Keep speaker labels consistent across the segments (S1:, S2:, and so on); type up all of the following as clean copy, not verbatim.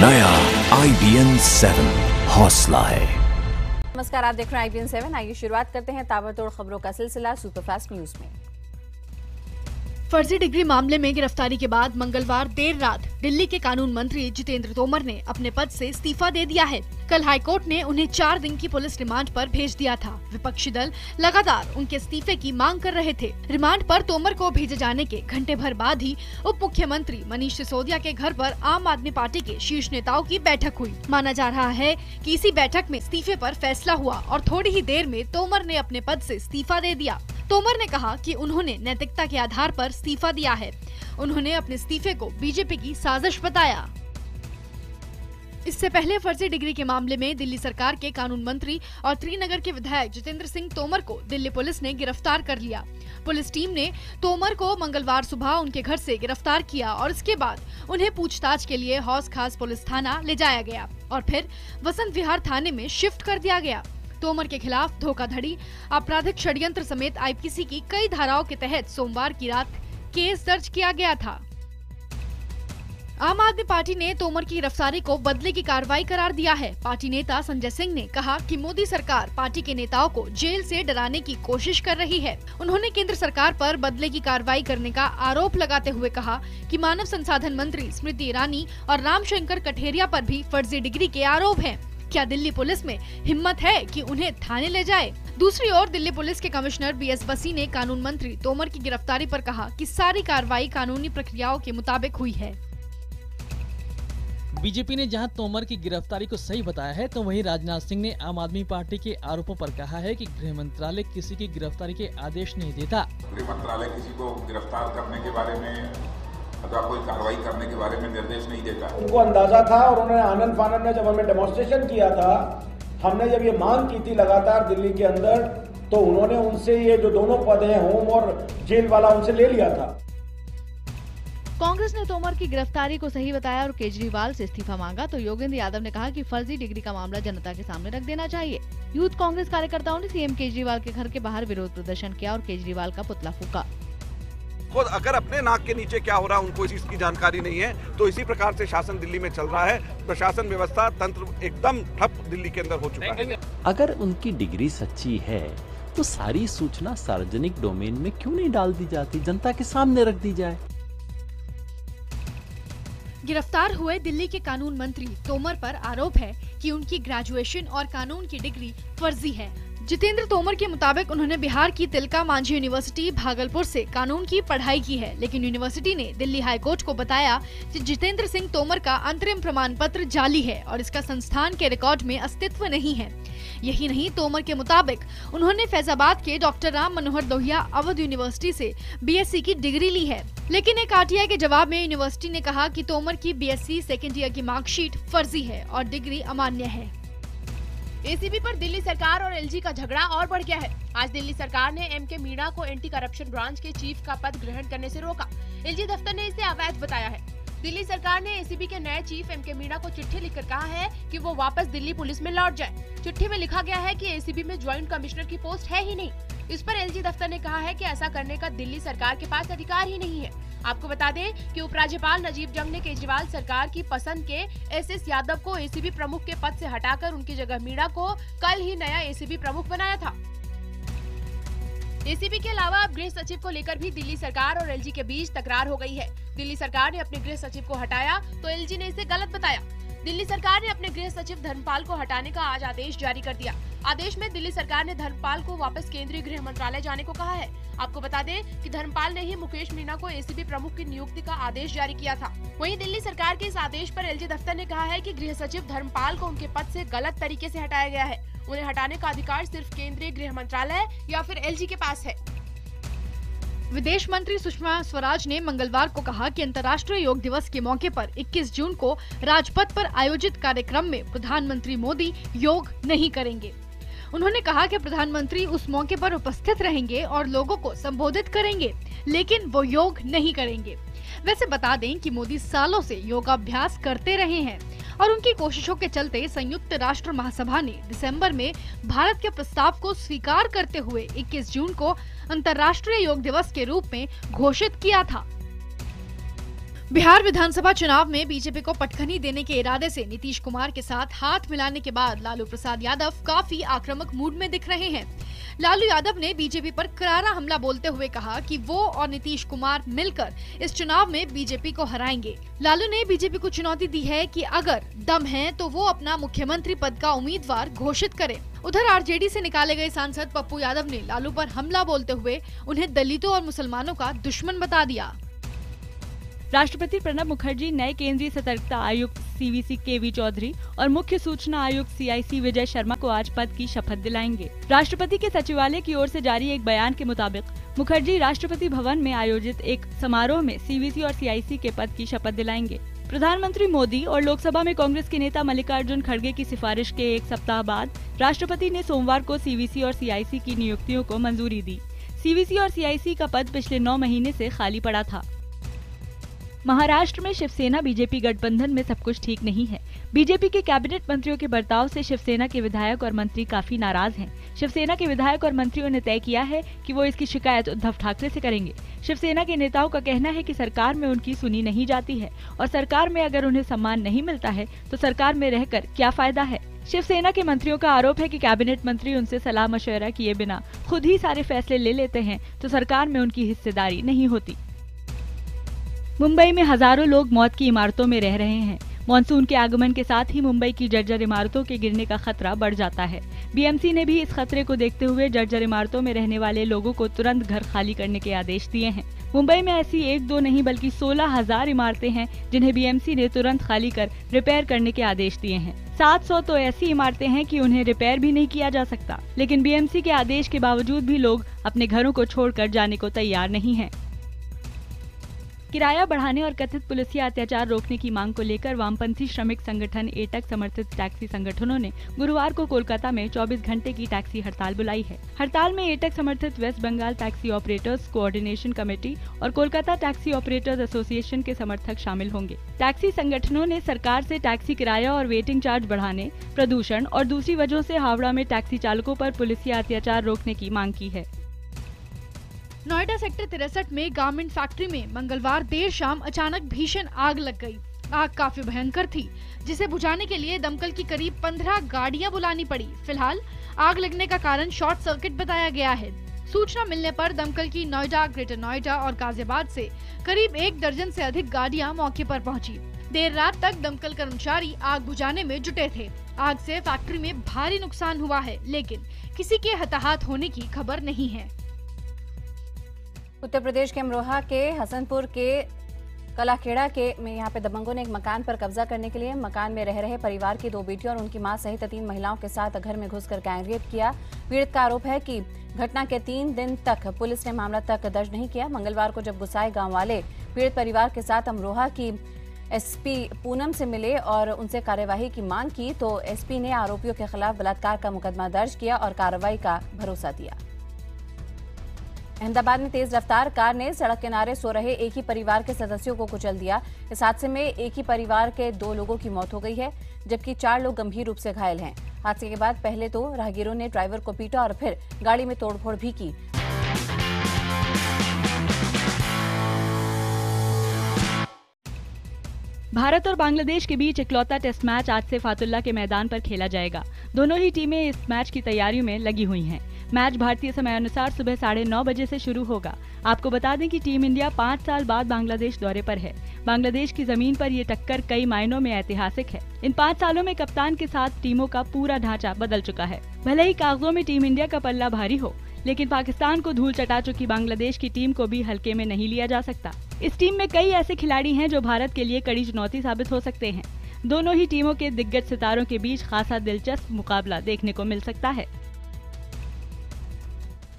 S1: नया IBN 7 हौसला है।
S2: नमस्कार, आप देख रहे हैं IBN 7। आइए शुरुआत करते हैं ताबड़तोड़ खबरों का सिलसिला सुपरफास्ट न्यूज में।
S3: फर्जी डिग्री मामले में गिरफ्तारी के बाद मंगलवार देर रात दिल्ली के कानून मंत्री जितेंद्र तोमर ने अपने पद से इस्तीफा दे दिया है। कल हाईकोर्ट ने उन्हें 4 दिन की पुलिस रिमांड पर भेज दिया था। विपक्षी दल लगातार उनके इस्तीफे की मांग कर रहे थे। रिमांड पर तोमर को भेजे जाने के घंटे भर बाद ही उप मुख्यमंत्री मनीष सिसोदिया के घर पर आम आदमी पार्टी के शीर्ष नेताओं की बैठक हुई। माना जा रहा है कि इसी बैठक में इस्तीफे पर फैसला हुआ और थोड़ी ही देर में तोमर ने अपने पद से इस्तीफा दे दिया। तोमर ने कहा कि उन्होंने नैतिकता के आधार पर इस्तीफा दिया है। उन्होंने अपने इस्तीफे को बीजेपी की साजिश बताया। इससे पहले फर्जी डिग्री के मामले में दिल्ली सरकार के कानून मंत्री और त्रिनगर के विधायक जितेंद्र सिंह तोमर को दिल्ली पुलिस ने गिरफ्तार कर लिया। पुलिस टीम ने तोमर को मंगलवार सुबह उनके घर से गिरफ्तार किया और इसके बाद उन्हें पूछताछ के लिए हौस खास पुलिस थाना ले जाया गया और फिर वसंत विहार थाने में शिफ्ट कर दिया गया। तोमर के खिलाफ धोखाधड़ी, आपराधिक षड्यंत्र समेत IPC की कई धाराओं के तहत सोमवार की रात केस दर्ज किया गया था। आम आदमी पार्टी ने तोमर की गिरफ्तारी को बदले की कार्रवाई करार दिया है। पार्टी नेता संजय सिंह ने कहा कि मोदी सरकार पार्टी के नेताओं को जेल से डराने की कोशिश कर रही है। उन्होंने केंद्र सरकार पर बदले की कार्रवाई करने का आरोप लगाते हुए कहा कि मानव संसाधन मंत्री स्मृति ईरानी और रामशंकर कठेरिया पर भी फर्जी डिग्री के आरोप हैं। क्या दिल्ली पुलिस में हिम्मत है कि उन्हें थाने ले जाए? दूसरी ओर दिल्ली पुलिस के कमिश्नर BS बसी ने कानून मंत्री तोमर की गिरफ्तारी पर कहा कि सारी कार्रवाई कानूनी प्रक्रियाओं के मुताबिक हुई है।
S4: बीजेपी ने जहां तोमर की गिरफ्तारी को सही बताया है, तो वहीं राजनाथ सिंह ने आम आदमी पार्टी के आरोपों पर कहा है कि गृह मंत्रालय किसी की गिरफ्तारी के आदेश नहीं देता।
S5: गृह मंत्रालय किसी को गिरफ्तार करने के बारे में अथवा कोई कार्रवाई करने के बारे में निर्देश नहीं देता।
S6: उनको अंदाजा था और उन्होंने आनंद फानंद में जब हमें डेमोन्स्ट्रेशन किया था, हमने जब ये मांग की थी लगातार दिल्ली के अंदर, तो उन्होंने उनसे ये जो दोनों पद हैं होम और जेल वाला उनसे ले लिया था।
S3: कांग्रेस ने तोमर की गिरफ्तारी को सही बताया और केजरीवाल से इस्तीफा मांगा, तो योगेंद्र यादव ने कहा कि फर्जी डिग्री का मामला जनता के सामने रख देना चाहिए। यूथ कांग्रेस कार्यकर्ताओं ने CM केजरीवाल के घर के बाहर विरोध प्रदर्शन किया और केजरीवाल का पुतला फूका।
S7: खुद अगर अपने नाक के नीचे क्या हो रहा है उनको इस चीज की जानकारी नहीं है, तो इसी प्रकार से शासन दिल्ली में चल रहा है। प्रशासन व्यवस्था तंत्र एकदम ठप दिल्ली के अंदर हो चुका है।
S8: अगर उनकी डिग्री सच्ची है तो सारी सूचना सार्वजनिक डोमेन में क्यों नहीं डाल दी जाती, जनता के सामने रख दी जाए।
S3: गिरफ्तार हुए दिल्ली के कानून मंत्री तोमर पर आरोप है कि उनकी ग्रेजुएशन और कानून की डिग्री फर्जी है। जितेंद्र तोमर के मुताबिक उन्होंने बिहार की तिलका मांझी यूनिवर्सिटी भागलपुर से कानून की पढ़ाई की है, लेकिन यूनिवर्सिटी ने दिल्ली हाई कोर्ट को बताया कि जितेंद्र सिंह तोमर का अंतरिम प्रमाण पत्र जाली है और इसका संस्थान के रिकॉर्ड में अस्तित्व नहीं है। यही नहीं, तोमर के मुताबिक उन्होंने फैजाबाद के डॉक्टर राम मनोहर लोहिया अवध यूनिवर्सिटी से BSc की डिग्री ली है, लेकिन एक RTI के जवाब में यूनिवर्सिटी ने कहा कि तोमर की BSc सेकेंड ईयर की मार्कशीट फर्जी है और डिग्री अमान्य है।
S9: ACB पर दिल्ली सरकार और LG का झगड़ा और बढ़ गया है। आज दिल्ली सरकार ने MK मीणा को एंटी करप्शन ब्रांच के चीफ का पद ग्रहण करने से रोका। LG दफ्तर ने इसे अवैध बताया है। दिल्ली सरकार ने ACB के नए चीफ MK मीणा को चिट्ठी लिखकर कहा है कि वो वापस दिल्ली पुलिस में लौट जाए। चिट्ठी में लिखा गया है कि ACB में ज्वाइंट कमिश्नर की पोस्ट है ही नहीं। इस पर LG दफ्तर ने कहा है कि ऐसा करने का दिल्ली सरकार के पास अधिकार ही नहीं है। आपको बता दें कि उपराज्यपाल नजीब जंग ने केजरीवाल सरकार की पसंद के SS यादव को ACB प्रमुख के पद से हटाकर उनकी जगह मीणा को कल ही नया ACB प्रमुख बनाया था। ACB के अलावा अब गृह सचिव को लेकर भी दिल्ली सरकार और LG के बीच तकरार हो गई है। दिल्ली सरकार ने अपने गृह सचिव को हटाया तो LG ने इसे गलत बताया। दिल्ली सरकार ने अपने गृह सचिव धर्मपाल को हटाने का आज आदेश जारी कर दिया। आदेश में दिल्ली सरकार ने धर्मपाल को वापस केंद्रीय गृह मंत्रालय जाने को कहा है। आपको बता दें कि धर्मपाल ने ही मुकेश मीणा को ACB प्रमुख की नियुक्ति का आदेश जारी किया था। वहीं दिल्ली सरकार के इस आदेश पर LG दफ्तर ने कहा है कि गृह सचिव धर्मपाल को उनके पद से गलत तरीके से हटाया गया है। उन्हें हटाने का अधिकार सिर्फ केंद्रीय गृह मंत्रालय या फिर LG के पास है।
S3: विदेश मंत्री सुषमा स्वराज ने मंगलवार को कहा कि अंतर्राष्ट्रीय योग दिवस के मौके पर 21 जून को राजपथ पर आयोजित कार्यक्रम में प्रधानमंत्री मोदी योग नहीं करेंगे। उन्होंने कहा कि प्रधानमंत्री उस मौके पर उपस्थित रहेंगे और लोगों को संबोधित करेंगे, लेकिन वो योग नहीं करेंगे। वैसे बता दें कि मोदी सालों से योगाभ्यास करते रहे हैं और उनकी कोशिशों के चलते संयुक्त राष्ट्र महासभा ने दिसंबर में भारत के प्रस्ताव को स्वीकार करते हुए 21 जून को अंतर्राष्ट्रीय योग दिवस के रूप में घोषित किया था। बिहार विधानसभा चुनाव में बीजेपी को पटखनी देने के इरादे से नीतीश कुमार के साथ हाथ मिलाने के बाद लालू प्रसाद यादव काफी आक्रामक मूड में दिख रहे हैं। लालू यादव ने बीजेपी पर करारा हमला बोलते हुए कहा कि वो और नीतीश कुमार मिलकर इस चुनाव में बीजेपी को हराएंगे। लालू ने बीजेपी को चुनौती दी है कि अगर दम है तो वो अपना मुख्यमंत्री पद का उम्मीदवार घोषित करे। उधर आरजेडी से निकाले गए सांसद पप्पू यादव ने लालू पर हमला बोलते हुए उन्हें दलितों और मुसलमानों का दुश्मन बता दिया।
S10: राष्ट्रपति प्रणब मुखर्जी नए केंद्रीय सतर्कता आयुक्त सीवीसी केवी चौधरी और मुख्य सूचना आयुक्त सीआईसी विजय शर्मा को आज पद की शपथ दिलाएंगे। राष्ट्रपति के सचिवालय की ओर से जारी एक बयान के मुताबिक मुखर्जी राष्ट्रपति भवन में आयोजित एक समारोह में सीवीसी और सीआईसी के पद की शपथ दिलाएंगे। प्रधानमंत्री मोदी और लोकसभा में कांग्रेस के नेता मल्लिकार्जुन खड़गे की सिफारिश के एक सप्ताह बाद राष्ट्रपति ने सोमवार को सीवीसी और सीआईसी की नियुक्तियों को मंजूरी दी। सीवीसी और सीआईसी का पद पिछले 9 महीने से खाली पड़ा था। महाराष्ट्र में शिवसेना बीजेपी गठबंधन में सब कुछ ठीक नहीं है। बीजेपी के कैबिनेट मंत्रियों के बर्ताव से शिवसेना के विधायक और मंत्री काफी नाराज हैं। शिवसेना के विधायक और मंत्रियों ने तय किया है कि वो इसकी शिकायत उद्धव ठाकरे से करेंगे। शिवसेना के नेताओं का कहना है कि सरकार में उनकी सुनी नहीं जाती है और सरकार में अगर उन्हें सम्मान नहीं मिलता है तो सरकार में रहकर क्या फायदा है। शिवसेना के मंत्रियों का आरोप है कि कैबिनेट मंत्री उनसे सलाह मशवरा किए बिना खुद ही सारे फैसले ले लेते हैं तो सरकार में उनकी हिस्सेदारी नहीं होती। मुंबई में हजारों लोग मौत की इमारतों में रह रहे हैं। मॉनसून के आगमन के साथ ही मुंबई की जर्जर इमारतों के गिरने का खतरा बढ़ जाता है। बीएमसी ने भी इस खतरे को देखते हुए जर्जर इमारतों में रहने वाले लोगों को तुरंत घर खाली करने के आदेश दिए हैं। मुंबई में ऐसी 1-2 नहीं बल्कि 16,000 इमारतें हैं जिन्हें बीएमसी ने तुरंत खाली कर रिपेयर करने के आदेश दिए हैं। 700 तो ऐसी इमारतें हैं कि उन्हें रिपेयर भी नहीं किया जा सकता, लेकिन बीएमसी के आदेश के बावजूद भी लोग अपने घरों को छोड़कर जाने को तैयार नहीं हैं। किराया बढ़ाने और कथित पुलिसिया अत्याचार रोकने की मांग को लेकर वामपंथी श्रमिक संगठन एटक समर्थित टैक्सी संगठनों ने गुरुवार को कोलकाता में 24 घंटे की टैक्सी हड़ताल बुलाई है। हड़ताल में एटक समर्थित West Bengal taxi operators coordination committee और कोलकाता टैक्सी ऑपरेटर्स एसोसिएशन के समर्थक शामिल होंगे। टैक्सी संगठनों ने सरकार से टैक्सी किराया और वेटिंग चार्ज बढ़ाने, प्रदूषण और दूसरी वजहों से हावड़ा में टैक्सी चालकों पर पुलिसिया अत्याचार रोकने की मांग की है।
S3: नोएडा सेक्टर 63 में गारमेंट फैक्ट्री में मंगलवार देर शाम अचानक भीषण आग लग गई। आग काफी भयंकर थी, जिसे बुझाने के लिए दमकल की करीब 15 गाड़ियां बुलानी पड़ी। फिलहाल आग लगने का कारण शॉर्ट सर्किट बताया गया है। सूचना मिलने पर दमकल की नोएडा, ग्रेटर नोएडा और गाजियाबाद से करीब 1 दर्जन से अधिक गाड़ियां मौके पर पहुंची। देर रात तक दमकल कर्मचारी आग बुझाने में जुटे थे। आग से फैक्ट्री में भारी नुकसान हुआ है, लेकिन किसी के हताहत होने की खबर नहीं है।
S2: उत्तर प्रदेश के अमरोहा के हसनपुर के कलाखेड़ा में यहाँ पे दबंगों ने एक मकान पर कब्जा करने के लिए मकान में रह रहे परिवार की 2 बेटियों और उनकी मां सहित 3 महिलाओं के साथ घर में घुसकर गैंगरेप किया। पीड़ित का आरोप है कि घटना के 3 दिन तक पुलिस ने मामला तक दर्ज नहीं किया। मंगलवार को जब गुसाई गांव वाले पीड़ित परिवार के साथ अमरोहा की एसपी पूनम से मिले और उनसे कार्यवाही की मांग की तो एसपी ने आरोपियों के खिलाफ बलात्कार का मुकदमा दर्ज किया और कार्रवाई का भरोसा दिया। अहमदाबाद में तेज रफ्तार कार ने सड़क किनारे सो रहे एक ही परिवार के सदस्यों को कुचल दिया। इस हादसे में एक ही परिवार के 2 लोगों की मौत हो गई है, जबकि 4 लोग गंभीर रूप से घायल हैं। हादसे के बाद पहले तो राहगीरों ने ड्राइवर को पीटा और फिर गाड़ी में तोड़फोड़ भी की।
S10: भारत और बांग्लादेश के बीच इकलौता टेस्ट मैच आज से फातुल्ला के मैदान पर खेला जाएगा। दोनों ही टीमें इस मैच की तैयारियों में लगी हुई हैं। मैच भारतीय समय अनुसार सुबह 9:30 बजे से शुरू होगा। आपको बता दें कि टीम इंडिया 5 साल बाद बांग्लादेश दौरे पर है। बांग्लादेश की जमीन पर ये टक्कर कई मायनों में ऐतिहासिक है। इन 5 सालों में कप्तान के साथ टीमों का पूरा ढांचा बदल चुका है। भले ही कागजों में टीम इंडिया का पल्ला भारी हो, लेकिन पाकिस्तान को धूल चटा चुकी बांग्लादेश की टीम को भी हल्के में नहीं लिया जा सकता। इस टीम में कई ऐसे खिलाड़ी हैं जो भारत के लिए कड़ी चुनौती साबित हो सकते हैं। दोनों ही टीमों के दिग्गज सितारों के बीच खासा दिलचस्प मुकाबला देखने को मिल सकता है।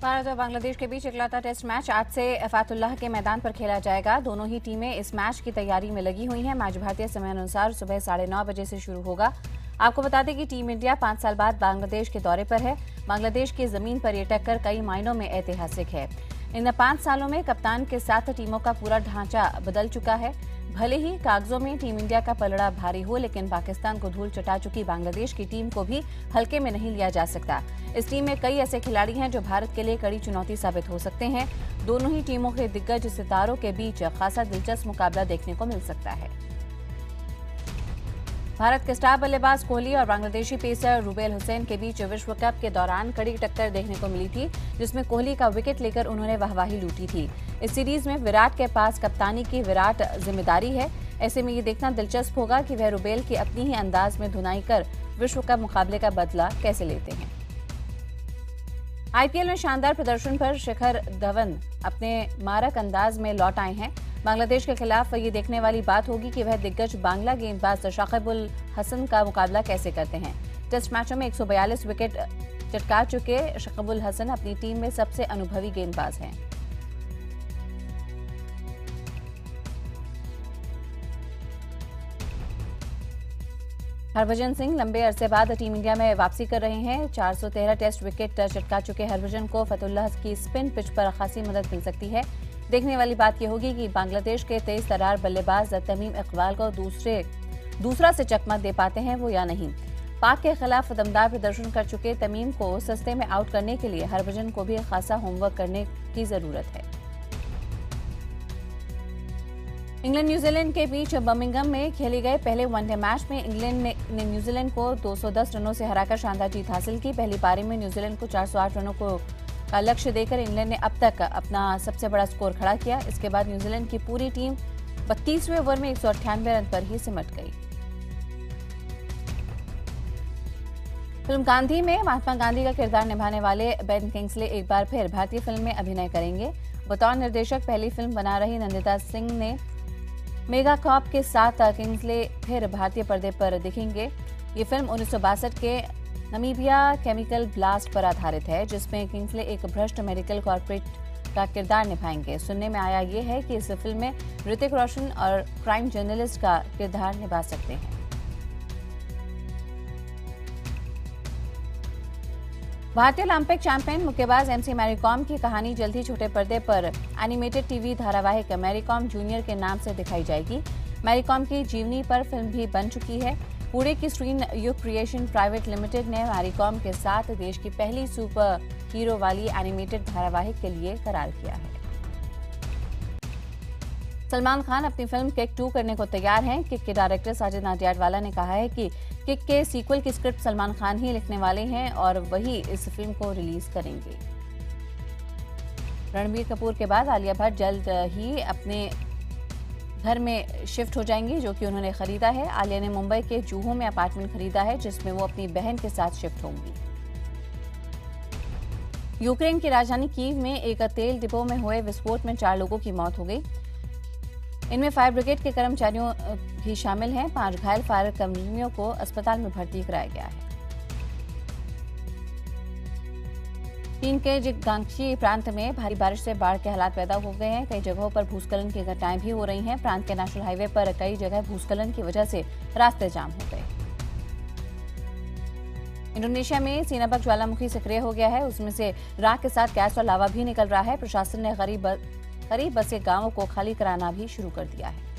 S2: भारत और बांग्लादेश के बीच इकलौता टेस्ट मैच आज से फातुल्लाह के मैदान पर खेला जाएगा। दोनों ही टीमें इस मैच की तैयारी में लगी हुई हैं। मैच भारतीय समय अनुसार सुबह 9:30 बजे से शुरू होगा। आपको बता दें कि टीम इंडिया 5 साल बाद बांग्लादेश के दौरे पर है। बांग्लादेश की जमीन पर यह टक्कर कई मायनों में ऐतिहासिक है। इन 5 सालों में कप्तान के साथ टीमों का पूरा ढांचा बदल चुका है। भले ही कागजों में टीम इंडिया का पलड़ा भारी हो, लेकिन पाकिस्तान को धूल चटा चुकी बांग्लादेश की टीम को भी हल्के में नहीं लिया जा सकता। इस टीम में कई ऐसे खिलाड़ी हैं जो भारत के लिए कड़ी चुनौती साबित हो सकते हैं। दोनों ही टीमों के दिग्गज सितारों के बीच खासा दिलचस्प मुकाबला देखने को मिल सकता है। भारत के स्टार बल्लेबाज कोहली और बांग्लादेशी पेसर रूबेल हुसैन के बीच विश्व कप के दौरान कड़ी टक्कर देखने को मिली थी, जिसमें कोहली का विकेट लेकर उन्होंने वाहवाही लूटी थी। इस सीरीज में विराट के पास कप्तानी की विराट जिम्मेदारी है। ऐसे में ये देखना दिलचस्प होगा कि वह रूबेल की अपनी ही अंदाज में धुनाई कर विश्व कप मुकाबले का बदला कैसे लेते हैं। आईपीएल में शानदार प्रदर्शन पर शिखर धवन अपने मारक अंदाज में लौट आए हैं। बांग्लादेश के खिलाफ ये देखने वाली बात होगी कि वह दिग्गज बांग्ला गेंदबाज शाकिबुल हसन का मुकाबला कैसे करते हैं। टेस्ट मैचों में 142 विकेट चटका चुके शाकिबुल हसन अपनी टीम में सबसे अनुभवी गेंदबाज हैं। हरभजन सिंह लंबे अरसे बाद टीम इंडिया में वापसी कर रहे हैं। 413 टेस्ट विकेट चटका चुके हरभजन को फतुल्लाह की स्पिन पिच पर खासी मदद मिल सकती है। देखने वाली बात यह होगी कि बांग्लादेश के तेज तर्रार बल्लेबाज तमीम इकबाल को दूसरा से चकमा दे पाते हैं वो या नहीं। पाक के खिलाफ दमदार प्रदर्शन कर चुके तमीम को सस्ते में आउट करने के लिए हरभजन को भी खासा होमवर्क करने की जरूरत है। इंग्लैंड न्यूजीलैंड के बीच बर्मिंघम में खेले गए पहले वनडे मैच में इंग्लैंड ने न्यूजीलैंड को 210 रनों से हराकर शानदार जीत हासिल की। पहली पारी में न्यूजीलैंड को 408 रनों का लक्ष्य देकर इंग्लैंड ने अब तक अपना सबसे बड़ा स्कोर खड़ा किया। इसके बाद न्यूजीलैंड की पूरी टीम 32वें ओवर में 198 रन पर ही सिमट गई। फिल्म गांधी में महात्मा गांधी का किरदार निभाने वाले बेन किंग्सले एक बार फिर भारतीय फिल्म में अभिनय करेंगे। बतौर निर्देशक पहली फिल्म बना रही नंदिता सिंह ने मेगा कॉप के साथ किंग्सले फिर भारतीय पर्दे पर दिखेंगे। ये फिल्म 1962 के नमीबिया केमिकल ब्लास्ट पर आधारित है, जिसमें किंग्सले एक भ्रष्ट मेडिकल कॉर्पोरेट का किरदार निभाएंगे। सुनने में आया ये है कि इस फिल्म में ऋतिक रोशन और क्राइम जर्नलिस्ट का किरदार निभा सकते हैं। भारतीय ओलंपिक चैंपियन मुक्केबाज एमसी मैरीकॉम की कहानी जल्द ही छोटे पर्दे पर एनिमेटेड टीवी धारावाहिक मैरीकॉम जूनियर के नाम से दिखाई जाएगी। मैरीकॉम की जीवनी पर फिल्म भी बन चुकी है। पुणे की स्क्रीन युग क्रिएशन प्राइवेट लिमिटेड ने मैरीकॉम के साथ देश की पहली सुपर हीरो वाली एनिमेटेड धारावाहिक के लिए करार किया है। सलमान खान अपनी फिल्म किक 2 करने को तैयार हैं। किक के डायरेक्टर साजिद नाडियाडवाला ने कहा है कि किक के सीक्वल की स्क्रिप्ट सलमान खान ही लिखने वाले हैं और वही इस फिल्म को रिलीज करेंगे। रणबीर कपूर के बाद आलिया भट्ट जल्द ही अपने घर में शिफ्ट हो जाएंगी, जो कि उन्होंने खरीदा है। आलिया ने मुंबई के जूहू में अपार्टमेंट खरीदा है, जिसमें वो अपनी बहन के साथ शिफ्ट होंगी। यूक्रेन की राजधानी कीव में एक तेल डिपो में हुए विस्फोट में 4 लोगों की मौत हो गई। इनमें फायर ब्रिगेड के कर्मचारियों भी शामिल हैं। 5 घायल फायर कर्मियों को अस्पताल में भर्ती कराया गया है। चीन के जिगांगशी प्रांत में भारी बारिश से बाढ़ के हालात पैदा हो गए हैं। कई जगहों पर भूस्खलन की घटनाएं भी हो रही हैं। प्रांत के नेशनल हाईवे पर कई जगह भूस्खलन की वजह से रास्ते जाम हो गए। इंडोनेशिया में सीनाबक ज्वालामुखी सक्रिय हो गया है। उसमें से राख के साथ गैस और लावा भी निकल रहा है। प्रशासन ने करीब बसे गांवों को खाली कराना भी शुरू कर दिया है।